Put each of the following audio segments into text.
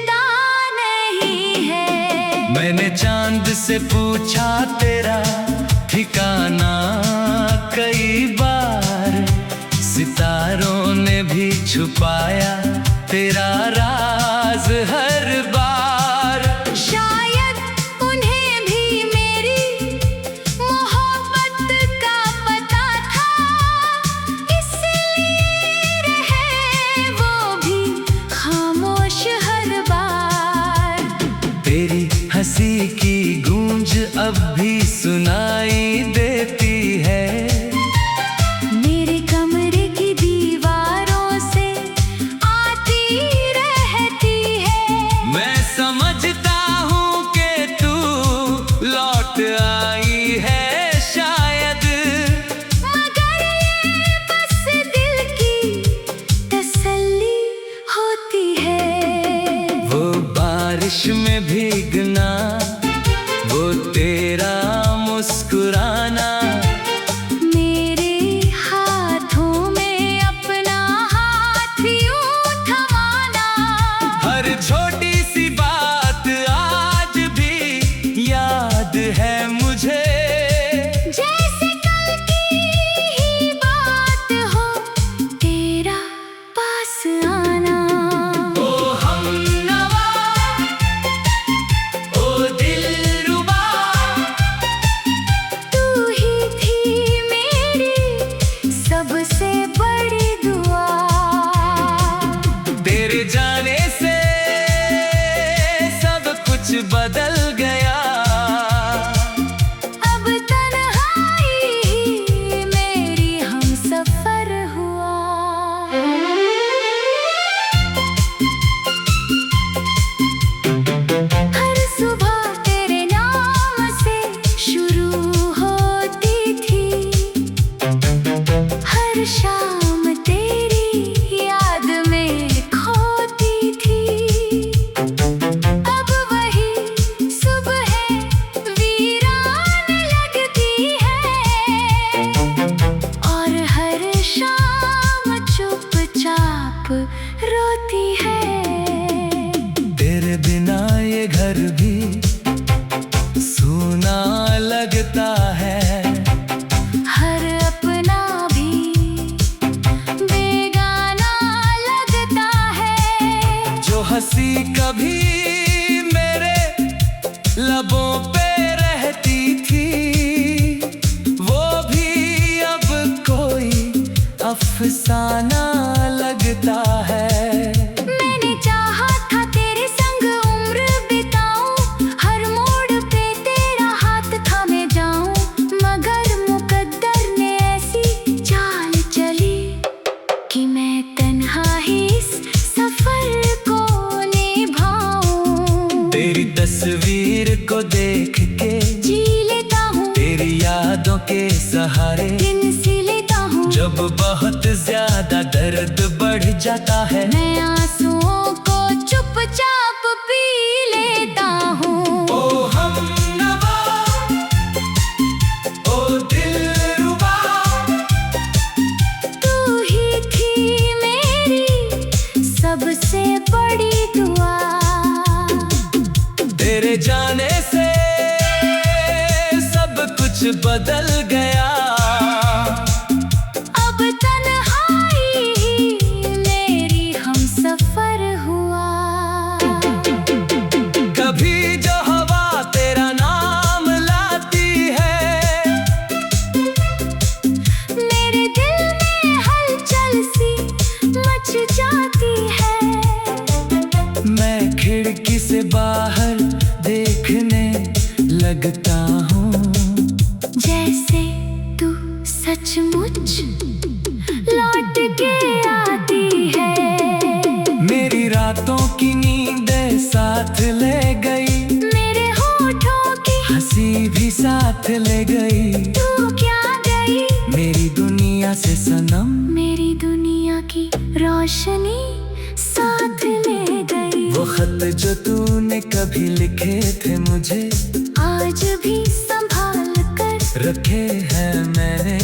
मिलता नहीं है। मैंने चांद से पूछा तेरा ठिकाना कई बार, सितारों ने भी छुपाया तेरा राज हर बार। शायद उन्हें भी मेरी मोहब्बत का पता था, इसलिए रहे वो भी खामोश हर बार। तेरी हंसी की गूंज अब भी सुनाई देती है, मेरे कमरे की दीवारों से आती रहती है। मैं समझता हूँ कि तू लौट आई है शायद, मगर ये बस दिल की तसल्ली होती है। वो बारिश में भीगना, वो तेरा मुस्कुराना, मेरे हाथों में अपना हाथ यूं थमाना। हर छोटी सी बात आज भी याद है मुझे, जैसे कल की ही बात हो तेरा पास आना। ओ हमनवा, ओ दिलरुबा, तू ही थी मेरी सबसे बड़ी दुआ। तेरे जाने से सब कुछ बदल गया। अब तन्हाई ही मेरी हमसफर हुआ। हर सुबह तेरे नाम से शुरू होती थी, हर शाम तेरी याद में खोती थी। अब वही सुबह वीरान लगती है, और हर शाम चुपचाप रोती है। तेरे बिना ये घर भी सूना लगता है, हर अपना भी बेगाना लगता है। जो हंसी कभी मेरे लबों पे रहती थी, वो भी अब कोई अफसाना लगता है। मैंने चाहा था तेरे संग उम्र बिताऊं, हर मोड़ पे तेरा हाथ थामे जाऊं, मगर मुकद्दर ने ऐसी चाल चली कि मैं तन्हा ही इस सफर को निभाऊं। तेरी तस्वीर को देख के जी लेता हूँ तेरी यादों के सहारे, दिन सी लेता हूँ। जब बहुत ज्यादा दर्द बढ़ जाता है, मैं आंसुओं को चुपचाप पी लेता हूँ। ओ हमनवा, ओ दिलरुबा, तू ही थी मेरी सबसे बड़ी दुआ। तेरे जाने से सब कुछ बदल गया। अब तन्हाई ही मेरी हमसफर हुआ। कभी जो हवा तेरा नाम लाती है, मेरे दिल में हलचल सी मच जाती है। मैं खिड़की से बाहर देखने लगता हूँ, जैसे तू सचमुच लौट के आती है। मेरी रातों की नींदें साथ ले गई, मेरे होठों की हंसी भी साथ ले गई। तू क्या गई मेरी दुनिया से सनम, मेरी दुनिया की रोशनी साथ ले गई। वो खत जो तूने कभी लिखे थे मुझे, आज भी संभाल कर रखे हैं मैंने।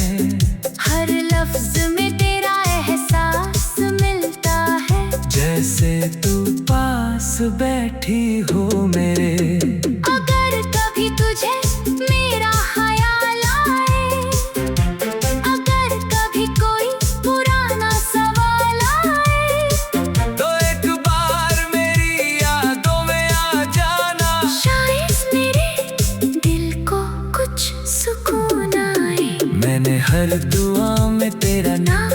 हर लफ्ज में तेरा एहसास मिलता है, जैसे तू पास बैठी हो मेरे। अगर कभी तुझे मेरा ख्याल आए, अगर कभी कोई पुराना सवाल आए, तो एक बार मेरी यादों में आ जाना। शायद मेरे दिल को कुछ सुकून आए। मैंने हर दुआ में तेरा नाम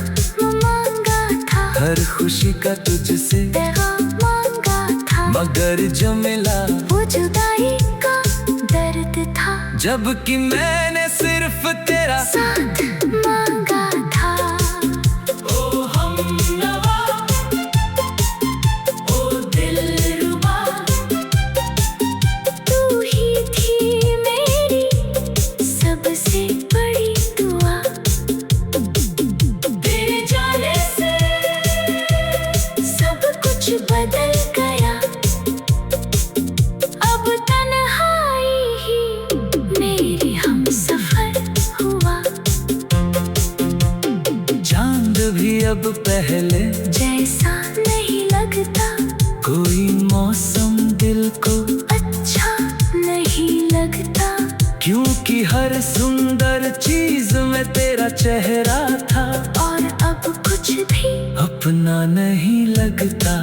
मांगा था, हर खुशी का तुझसे पैगाम मांगा था, मगर जो मिला वो जुदाई का दर्द था। जबकि मैंने सिर्फ तेरा साथ मांगा था। ओ हमनवा, ओ दिलरुबा, तू ही थी मेरी सबसे बड़ी दुआ। तेरे जाने से सब कुछ बदल गया, अब तन्हाई ही मेरी हमसफर हुआ। चांद भी अब पहले जैसा नहीं लगता, कोई मौसम दिल को अच्छा नहीं लगता, क्योंकि हर सुंदर चीज में तेरा चेहरा था। और अब कुछ भी अपना नहीं लगता,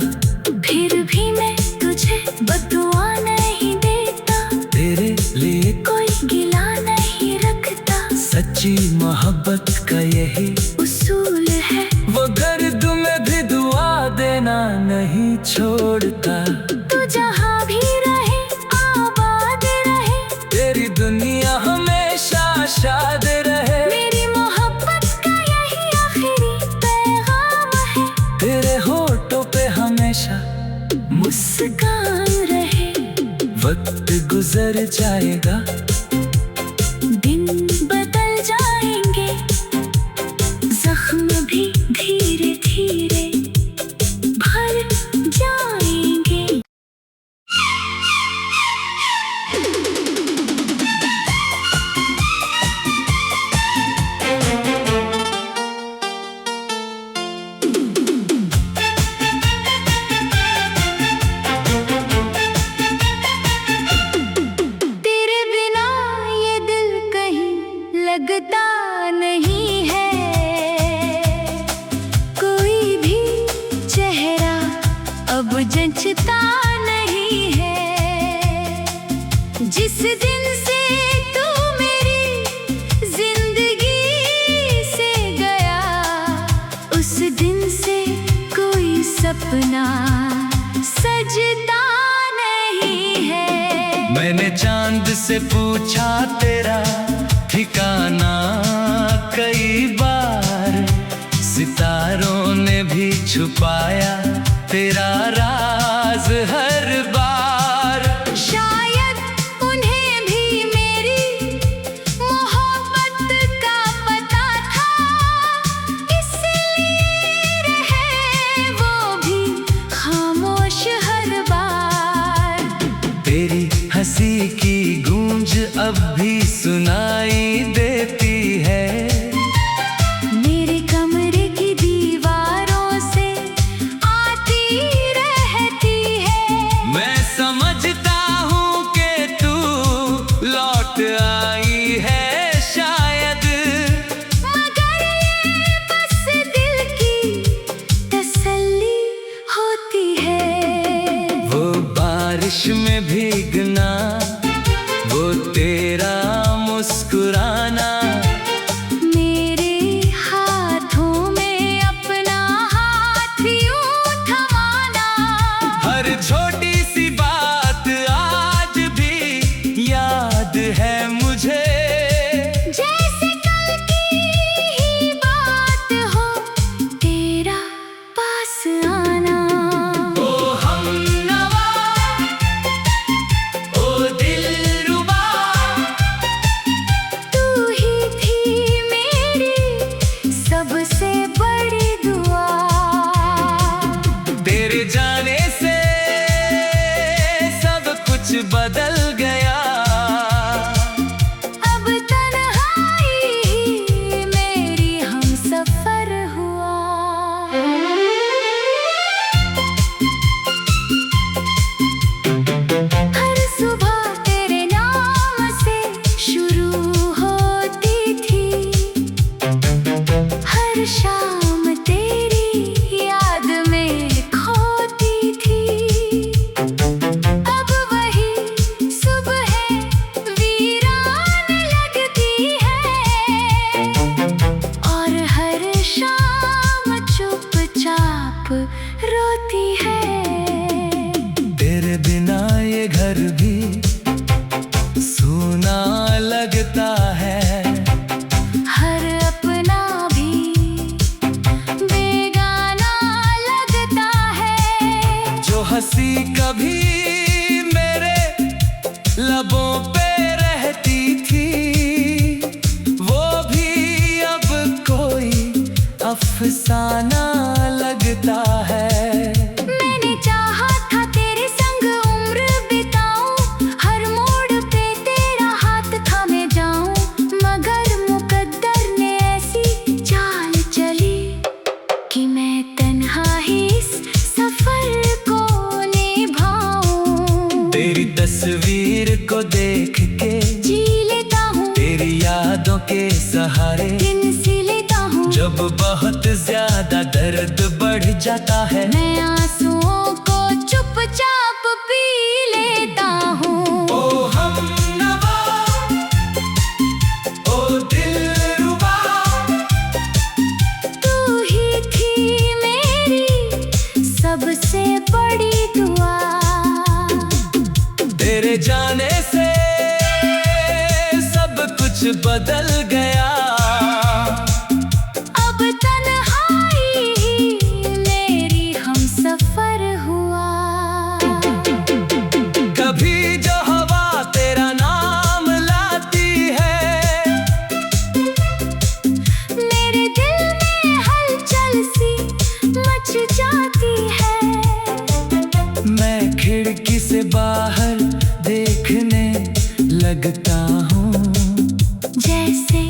फिर भी मैं तुझे बदुआ नहीं देता, तेरे लिए कोई गिला नहीं रखता। सच्ची मोहब्बत का यही उसूल है, वो दर्द में भी दुआ देना नहीं छोड़ता। तू जहाँ भी रहे आबाद रहे, तेरी दुनिया हमेशा शाद रहे। मेरी मोहब्बत का यही आखिरी पैगाम है। तेरे होठों पे हमेशा मुस्कान रहे, वक्त गुजर जाएगा, दिन बदल जाएंगे, जख्म भी धीरे धीरे भर जाएंगे। तेरे बिना ये दिल कहीं लगता नहीं है, कोई भी चेहरा अब जचता नहीं है। जिस दिन से तू मेरी जिंदगी से गया, उस दिन से कोई सपना सजता नहीं है। मैंने चांद से पूछा तेरा ठिकाना कई बार, सितारों ने भी छुपाया तेरा राज हर बार। शायद उन्हें भी मेरी मोहब्बत का पता था, इसलिए रहे वो भी खामोश हर बार। तेरी हंसी की गूंज अब भी सुनाई देती है, मेरे कमरे की दीवारों से आती रहती है। मैं समझता हूँ कि तू लौट आई है शायद, मगर ये बस दिल की तसल्ली होती है। वो बारिश में भीगना, वो तेरा मुस्कुराना, मेरे हाथों में अपना हाथ यूं थमाना, हर छोटी सी बात आज भी याद है मुझे। जैसे कल की ही बात हो तेरा पास आना। ओ हमनवा, ओ दिलरुबा, तू ही थी मेरी सबसे बड़ी दुआ। तेरे जाने से सब कुछ बदल गया, अब तन्हाई ही मेरी हमसफर हुआ। फसाना लगता है। मैंने चाहा था तेरे संग उम्र बिताऊं, हर मोड़ पे तेरा हाथ थामे जाऊं, मगर मुकद्दर ने ऐसी चाल चली कि मैं तन्हा ही इस सफर को निभाऊं। तेरी तस्वीर को देख के जी लेता हूँ, तेरी यादों के सहारे दिन सी लेता हूँ। जब बहुत ज्यादा दर्द बढ़ जाता है, मैं आंसुओं को चुपचाप पी लेता हूँ। ओ हमनवा, ओ दिलरुबा, तू ही थी मेरी सबसे बड़ी दुआ। तेरे जाने से सब कुछ बदल गया। अब तन्हाई ही मेरी हमसफर हुआ। कभी जो हवा तेरा नाम लाती है, मेरे दिल में हलचल सी मच जाती है। मैं खिड़की से बाहर देखने लगता हूँ, जैसे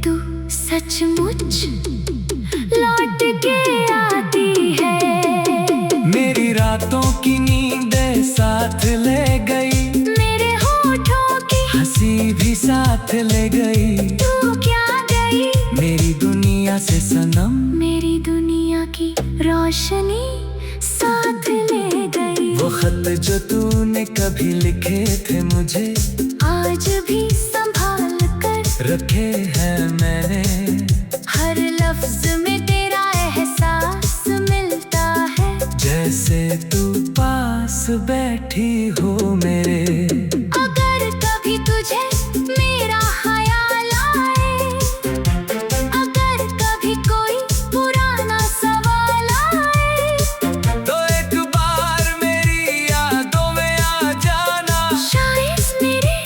तू सचमुच लौट के आती है। मेरी रातों की नींदें साथ ले गई, मेरे होठों की हंसी भी साथ ले गई। तू क्या गई मेरी दुनिया से सनम, मेरी दुनिया की रोशनी साथ ले गई। वो खत जो तूने कभी लिखे थे मुझे, आज भी संभाल कर रखे हैं मैंने। हर लफ्ज में तेरा एहसास मिलता है, जैसे तू पास बैठी हो मेरे। अगर कभी तुझे मेरा ख्याल आए, अगर कभी कोई पुराना सवाल आए, तो एक बार मेरी यादों में आ जाना। शायद मेरे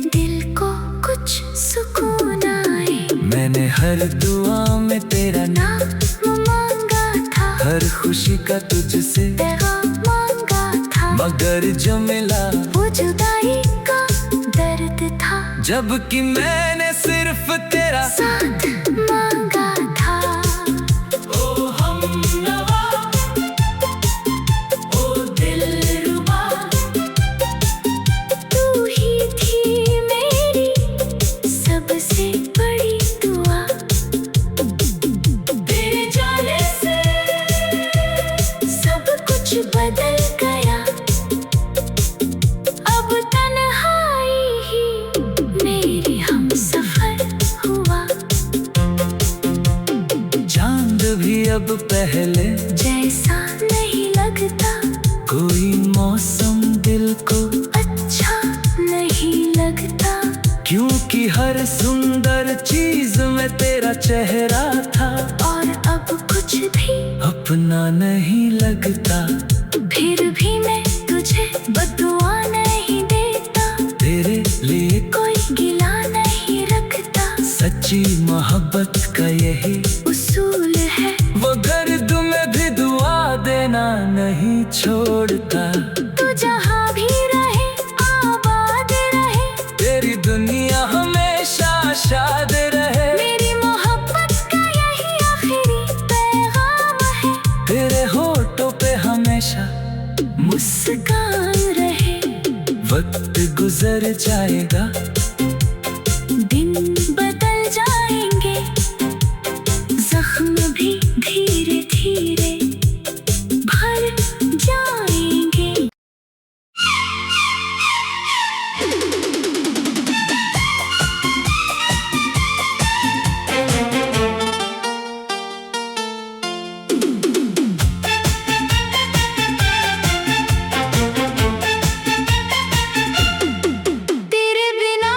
दिल को कुछ सुकून आए। मैंने हर दुआ में तेरा नाम, नाम मांगा था, हर खुशी का तुझसे पैगाम मांगा था, मगर जो मिला वो जुदाई का दर्द था। जबकि मैंने सिर्फ तेरा साथ मांगा था। ओ हमनवा, ओ दिलरुबा, तू ही थी मेरी सबसे बड़ी दुआ। तेरे जाने से सब कुछ बदल गया। अब तन्हाई ही मेरी हमसफर हुआ। चांद भी अब पहले जैसा नहीं लगता, कोई मौसम दिल को, अच्छा नहीं लगता। क्योंकि हर सुंदर चीज में तेरा चेहरा था। और अब कुछ भी अपना नहीं लगता, फिर भी मैं तुझे बदुआ नहीं देता, तेरे लिए कोई गिला नहीं रखता। सच्ची मोहब्बत का यही उसूल है, वो दर्द में भी दुआ देना नहीं छोड़ता। तू जहाँ भी रहे आबाद रहे, तेरी दुनिया हमेशा शाद रहे। मेरी मोहब्बत का यही आखिरी पैगाम है। तेरे होठों पे हमेशा मुस्कान रहे, वक्त गुजर जाएगा, दिन बदल जाएंगे, जख्म भी धीरे धीरे भर जाएंगे। तेरे बिना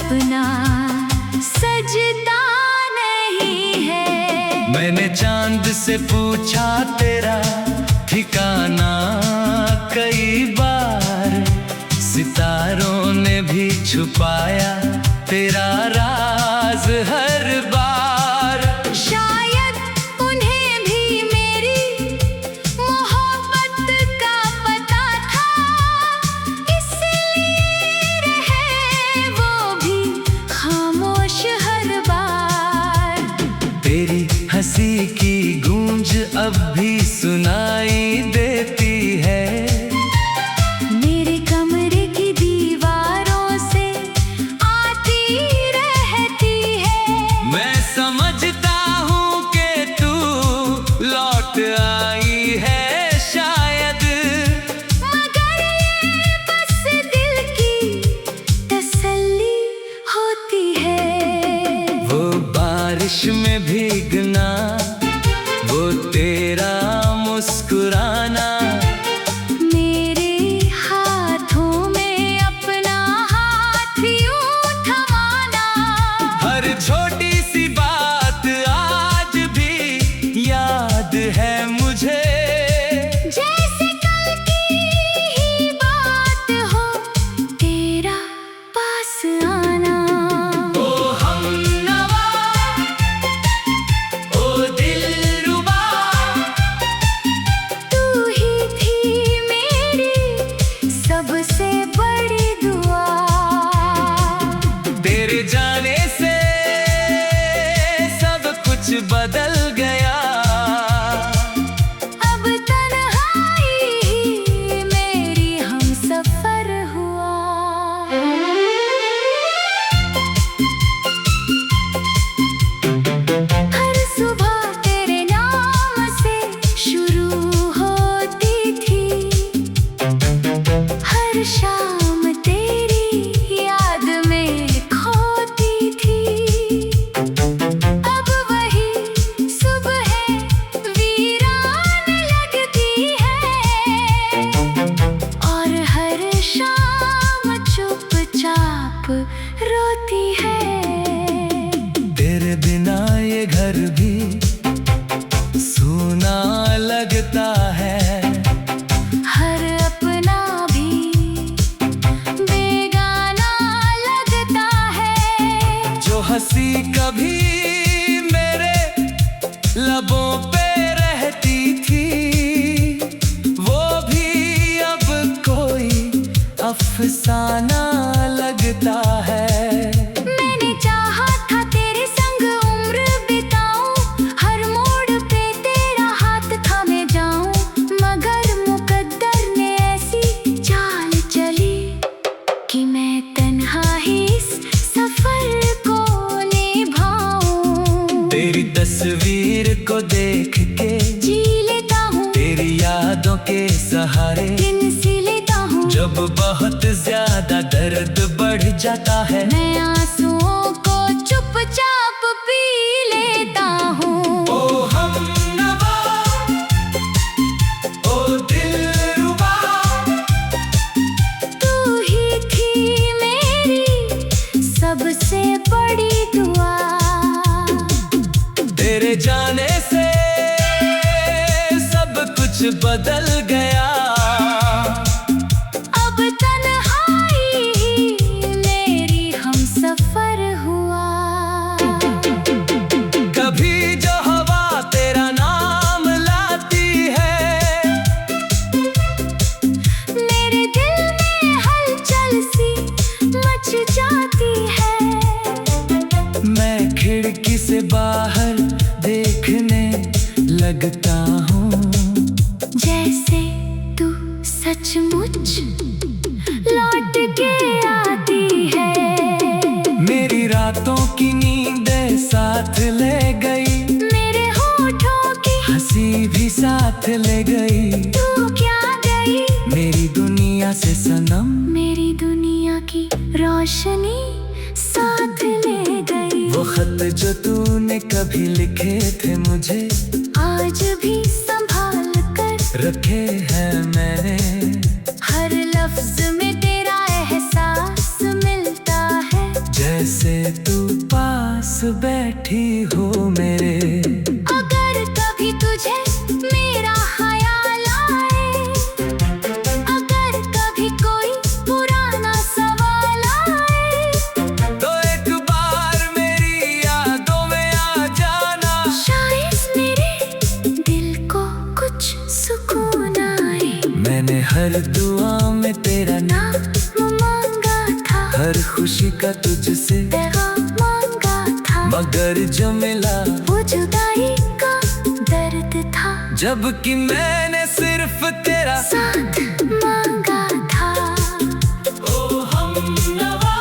सपना सजता नहीं है। मैंने चांद से पूछा तेरा ठिकाना कई बार, सितारों ने भी छुपाया तेरा राज हर बार। शायद उन्हें भी मेरी मोहब्बत का पता था, इसलिए रहे वो भी खामोश हर बार। तेरी हंसी की गूंज अब भी सुनाई देती है, मेरे कमरे की दीवारों से आती रहती है। मैं समझता हूँ कि तू लौट आई है शायद, मगर ये बस दिल की तसल्ली होती है। वो बारिश में भीगना, वो तेरा मुस्कुराना, मेरे हाथों में अपना हाथ यूं थमाना। हर छोटी सी बात आज भी याद है मुझे, जैसे कल की ही बात हो तेरा पास आना। ओ हमनवा, ओ दिलरुबा, तू ही थी मेरी सबसे बड़ी दुआ। तेरे जाने से सब कुछ बदल गया। अब तन्हाई ही मेरी हमसफर हुआ। हर सुबह तेरे नाम से शुरू होती थी, हर शाम तेरी याद में खोती थी। अब वही सुबह वीरान लगती है, और हर शाम चुपचाप रोती है। तेरे बिना ये घर भी सूना लगता है, हर अपना भी बेगाना लगता है। जो हंसी कभी मेरे लबों पे रहती थी, वो भी अब कोई अफसाना लगता है। मैंने चाहा था तेरे संग उम्र बिताऊं, हर मोड़ पे तेरा हाथ थामे जाऊं, मगर मुकद्दर ने ऐसी चाल चली कि मैं तन्हा ही इस सफर को निभाऊं। तेरी तस्वीर को देख के जी लेता हूँ तेरी यादों के सहारे, दिन सी लेता हूँ। जब बहुत ज्यादा दर्द बढ़ जाता है, मैं आंसुओं को चुपचाप पी लेता हूँ। ओ हमनवा, ओ दिलरुबा, तू ही थी मेरी सबसे बड़ी दुआ। तेरे जाने से सब कुछ बदल गया। अब तन्हाई ही मेरी हमसफर हुआ। कभी जो हवा तेरा नाम लाती है, मेरे दिल में हलचल सी मच जाती है। मैं खिड़की से बाहर देखने लगता हूँ, जैसे तू सचमुच लौट के आती है। मेरी रातों की नींदें साथ ले गई, मेरे होठों की हंसी भी साथ ले गई। तू क्या गई मेरी दुनिया से सनम, मेरी दुनिया की रोशनी साथ ले गई। वो खत जो तूने कभी लिखे थे मुझे, आज भी संभाल कर रखे हैं मैंने। हर लफ्ज में तेरा एहसास मिलता है। से तू पास बैठी हो मेरे। अगर कभी तुझे मेरा ख्याल आए, अगर कभी कोई पुराना सवाल आए, तो एक बार मेरी यादों में आ जाना। शायद मेरे दिल को कुछ सुकून आए। मैंने हर दुआ में तेरा नाम मांगा था, हर खुशी का तुझसे पैगाम मांगा था, मगर जो मिला वो जुदाई का दर्द था। जबकि मैंने सिर्फ तेरा साथ मांगा था। ओ हमनवा,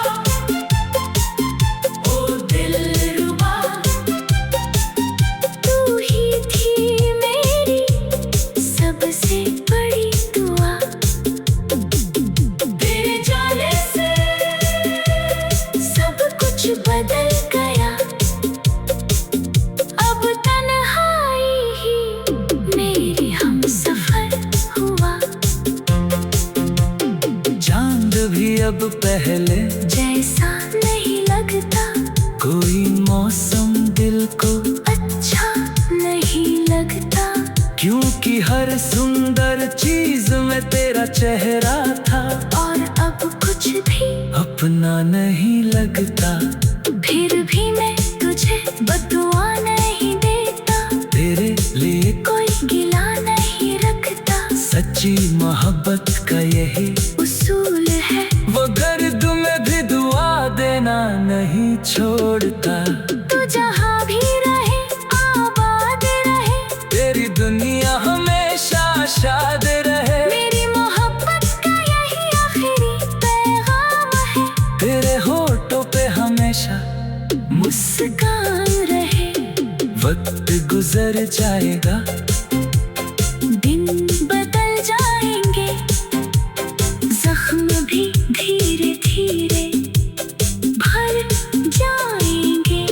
ओ दिलरुबा, तू ही थी मेरी सबसे बड़ी दुआ। तेरे जाने से सब कुछ बदल गया, अब तन्हाई ही मेरी हमसफर हुआ। चांद भी अब पहले जैसा नहीं लगता, कोई मौसम दिल को, अच्छा नहीं लगता, क्योंकि हर सुंदर चीज में तेरा चेहरा था। और अब कुछ भी अपना नहीं लगता, फिर भी मैं तुझे बदुआ नहीं देता, तेरे लिए कोई गिला नहीं रखता। सच्ची मोहब्बत का यही उसूल है, वो गर्द में भी दुआ देना नहीं छोड़ता। तू जहाँ भी रहे आबाद रहे, तेरी दुनिया हमेशा शाद रहे। मेरी मोहब्बत का यही आखिरी पैगाम है, तेरे होठों पे हमेशा मुस्कान रहे। वक्त गुजर जाएगा, दिन बदल जाएंगे, जख्म भी धीरे धीरे भर जाएंगे।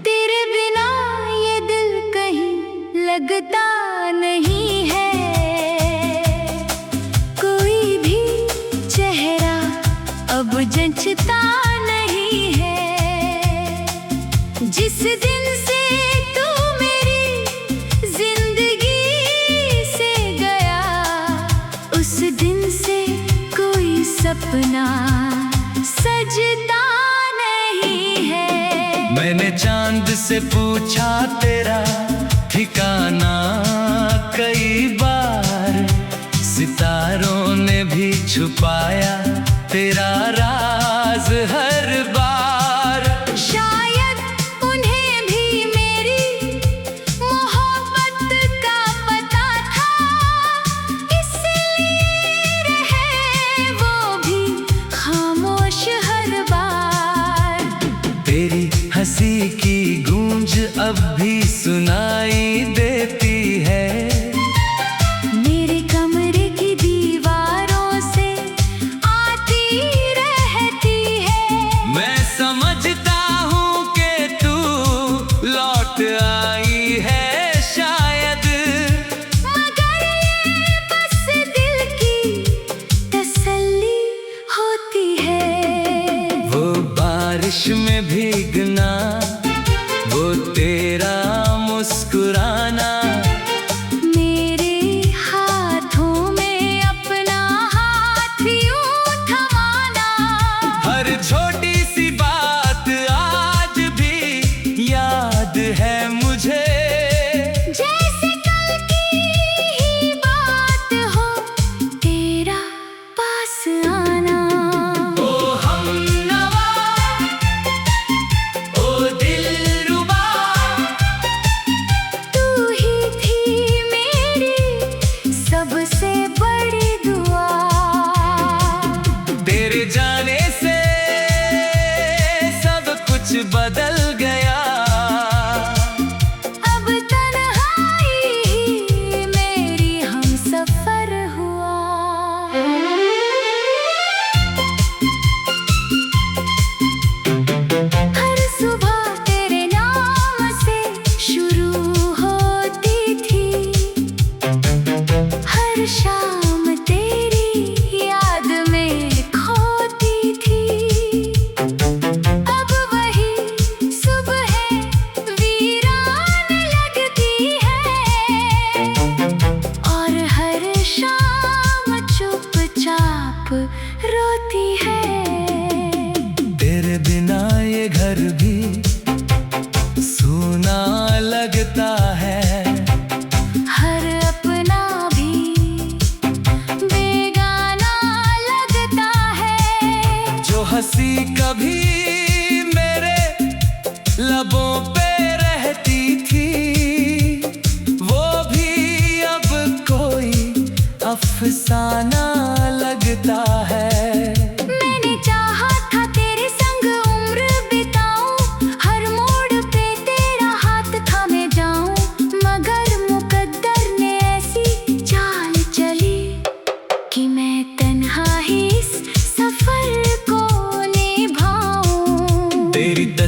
तेरे बिना ये दिल कहीं लगता नहीं है, कोई भी चेहरा अब जचता नहीं है। जिस दिन से तू मेरी जिंदगी से गया, उस दिन से कोई सपना सजता नहीं है। मैंने चांद से पूछा तेरा ठिकाना कई बार, सितारों ने भी छुपाया तेरा राज हर बार। शायद उन्हें भी मेरी मोहब्बत का पता था, इसलिए रहे वो भी खामोश हर बार। तेरी हंसी की गूंज अब भी सुनाई देती है, मेरे कमरे की दीवारों से आती रहती है। मैं समझता हूँ कि तू लौट आई है शायद, मगर ये बस दिल की तसल्ली होती है। वो बारिश में भीगना, वो तेरा मुस्कुराना, मेरे हाथों में अपना हाथ यूं थमाना, हर छोटी सी बात आज भी याद है मुझे। जैसे कल की ही बात हो तेरा पास आना। ओ हमनवा, ओ दिलरुबा, तू ही थी मेरी सबसे बड़ी दुआ। तेरे जाने से सब कुछ बदल गया, अब तन्हाई ही मेरी हमसफर हुआ।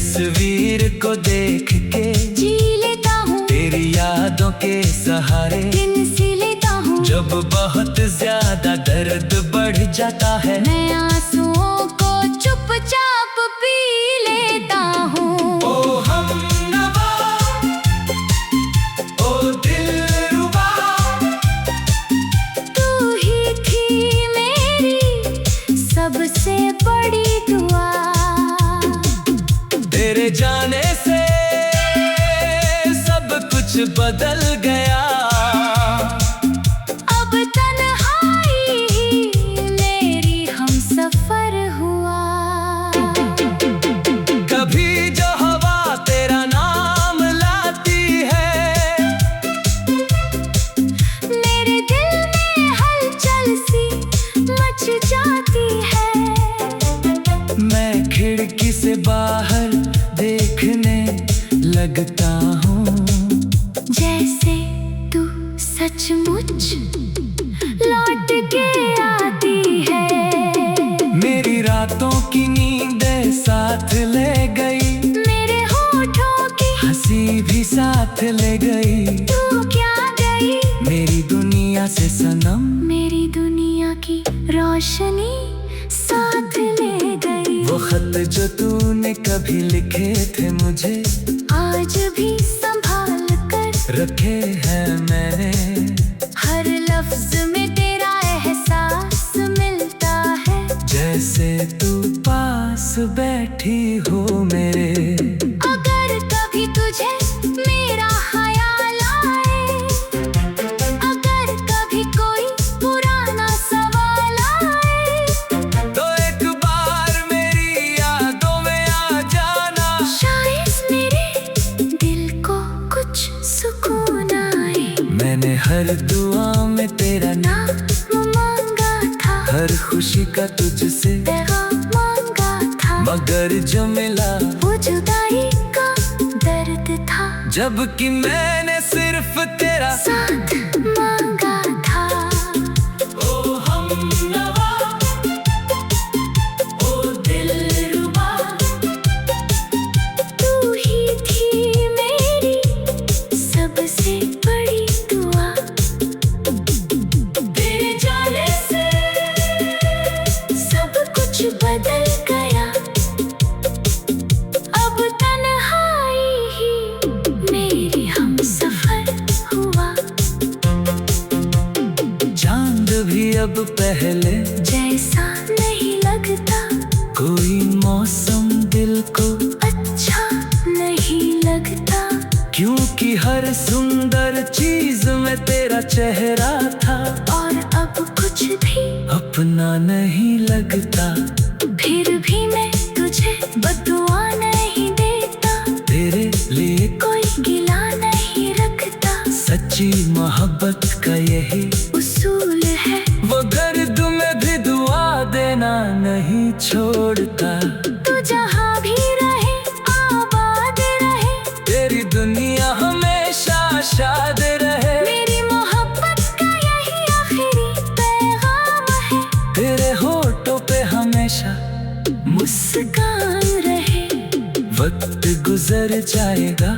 तस्वीर को देख के जी लेता हूँ तेरी यादों के सहारे दिन सी लेता हूँ। जब बहुत ज्यादा दर्द बढ़ जाता है मैं आंसुओं को चुपचाप पी लेता हूँ। ओ हमनवा, ओ दिलरुबा, तू ही थी मेरी सबसे बड़ी दुआ। तेरे जाने से सब कुछ बदल गया। अब तन्हाई ही मेरी हमसफर हुआ। कभी जो हवा तेरा नाम लाती है मेरे दिल में हलचल सी मच जाती है। मैं खिड़की से बाहर देखने लगता हूँ जैसे तू सचमुच लौट के आती है। मेरी रातों की नींदें साथ ले गई, मेरे होठों की हंसी भी साथ ले गई। तू क्या गई मेरी दुनिया से सनम, मेरी दुनिया की रोशनी साथ ले गई। वो खत जो तूने कभी लिखे थे मुझे आज भी संभाल कर रखे हैं मैंने। हर लफ्ज में तेरा एहसास मिलता है। जैसे तू पास बैठी हो मेरे। अगर कभी तुझे मेरा ख्याल आए, अगर कभी कोई पुराना सवाल आए, तो एक बार मेरी यादों में आ जाना। शायद मेरे दिल को कुछ सुकून आए। मैंने हर दुआ में तेरा नाम, नाम मांगा था, हर खुशी का तुझसे पैगाम मांगा था, मगर जो मिला वो जुदाई का दर्द था। जबकि मैंने सिर्फ तेरा साथ मांगा था। ओ हमनवा, ओ दिलरुबा, तू ही थी मेरी सबसे बड़ी दुआ। तेरे जाने से सब कुछ बदल गया। अब तन्हाई ही मेरी हमसफर हुआ। चांद भी अब पहले जैसा नहीं लगता, कोई मौसम दिल को, अच्छा नहीं लगता। क्योंकि हर सुंदर चीज में तेरा चेहरा था। और अब कुछ भी अपना नहीं लगता, फिर भी मैं तुझे बदुआ नहीं देता। तेरे लिए कोई गिला नहीं रखता। सच्ची मोहब्बत का यही उसूल है, वो दर्द में भी दुआ देना नहीं छोड़ता। तू जहाँ भी रहे आबाद रहे, तेरी दुनिया हमेशा शाद रहे। मेरी मोहब्बत का यही आखिरी पैगाम है। तेरे होठों पे हमेशा मुस्कान रहे। वक्त गुजर जाएगा,